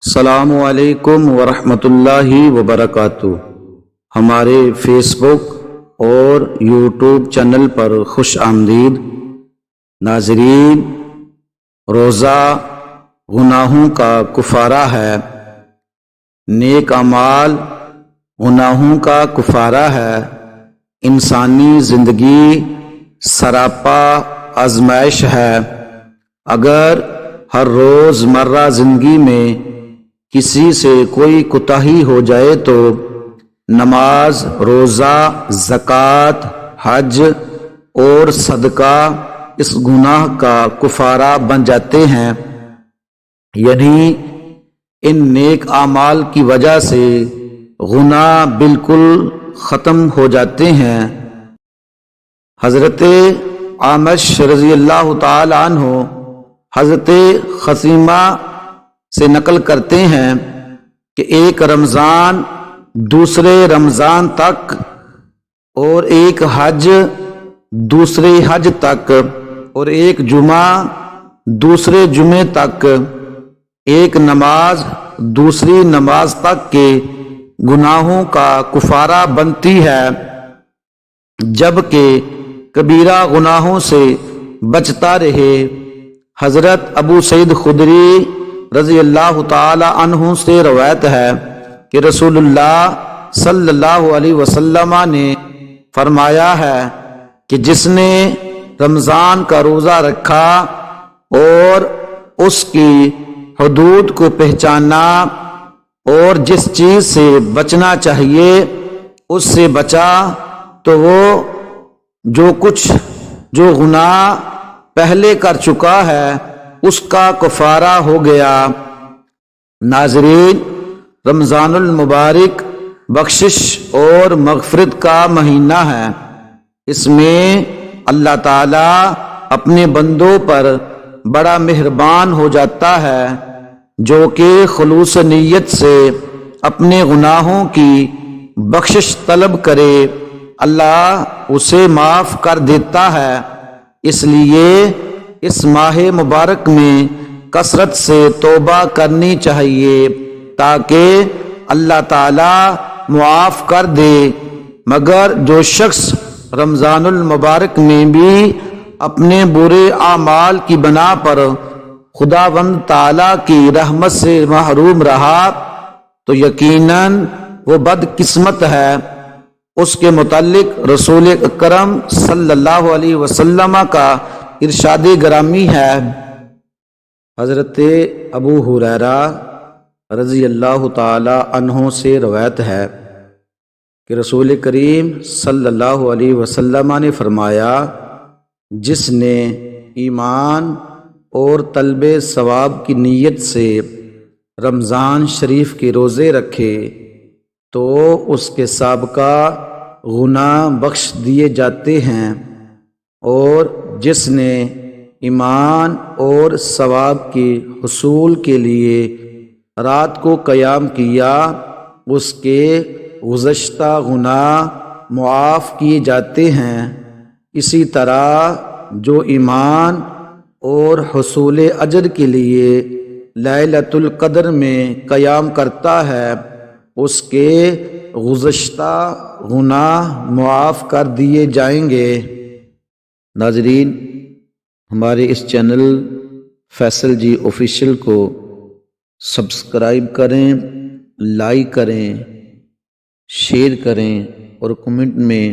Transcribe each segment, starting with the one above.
السلام علیکم ورحمۃ اللہ وبرکاتہ۔ ہمارے فیس بک اور یوٹیوب چینل پر خوش آمدید ناظرین۔ روزہ گناہوں کا کفارہ ہے، نیک اعمال گناہوں کا کفارہ ہے۔ انسانی زندگی سراپا آزمائش ہے۔ اگر ہر روز مرہ زندگی میں کسی سے کوئی کوتاہی ہو جائے تو نماز، روزہ، زکوٰۃ، حج اور صدقہ اس گناہ کا کفارہ بن جاتے ہیں، یعنی ان نیک اعمال کی وجہ سے گناہ بالکل ختم ہو جاتے ہیں۔ حضرت عامش رضی اللہ تعالی عنہ حضرت خثیمہ سے نقل کرتے ہیں کہ ایک رمضان دوسرے رمضان تک، اور ایک حج دوسرے حج تک، اور ایک جمعہ دوسرے جمعے تک، ایک نماز دوسری نماز تک کے گناہوں کا کفارہ بنتی ہے، جبکہ کبیرہ گناہوں سے بچتا رہے۔ حضرت ابو سعید خدری رضی اللہ تعالی عنہ سے روایت ہے کہ رسول اللہ صلی اللہ علیہ وسلم نے فرمایا ہے کہ جس نے رمضان کا روزہ رکھا اور اس کی حدود کو پہچانا اور جس چیز سے بچنا چاہیے اس سے بچا، تو وہ جو گناہ پہلے کر چکا ہے اس کا کفارہ ہو گیا۔ ناظرین، رمضان المبارک بخشش اور مغفرت کا مہینہ ہے۔ اس میں اللہ تعالی اپنے بندوں پر بڑا مہربان ہو جاتا ہے، جو کہ خلوص نیت سے اپنے گناہوں کی بخشش طلب کرے، اللہ اسے معاف کر دیتا ہے۔ اس لیے اس ماہ مبارک میں کثرت سے توبہ کرنی چاہیے تاکہ اللہ تعالی معاف کر دے۔ مگر جو شخص رمضان المبارک میں بھی اپنے برے اعمال کی بنا پر خداوند تعالی کی رحمت سے محروم رہا تو یقیناً وہ بدقسمت ہے۔ اس کے متعلق رسول اکرم صلی اللہ علیہ وسلم کا ارشاد گرامی ہے۔ حضرت ابو ہریرہ رضی اللہ تعالی عنہ سے روایت ہے کہ رسول کریم صلی اللہ علیہ وسلم نے فرمایا، جس نے ایمان اور طلب ثواب کی نیت سے رمضان شریف کے روزے رکھے تو اس کے سابقہ گناہ بخش دیے جاتے ہیں، اور جس نے ایمان اور ثواب کے حصول کے لیے رات کو قیام کیا اس کے گزشتہ گناہ معاف کیے جاتے ہیں۔ اسی طرح جو ایمان اور حصول اجر کے لیے لیلۃ القدر میں قیام کرتا ہے اس کے گزشتہ گناہ معاف کر دیے جائیں گے۔ ناظرین، ہمارے اس چینل فیصل جی آفیشیل کو سبسکرائب کریں، لائک کریں، شیئر کریں اور کمنٹ میں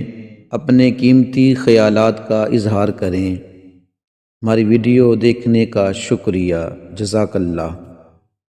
اپنے قیمتی خیالات کا اظہار کریں۔ ہماری ویڈیو دیکھنے کا شکریہ، جزاک اللہ۔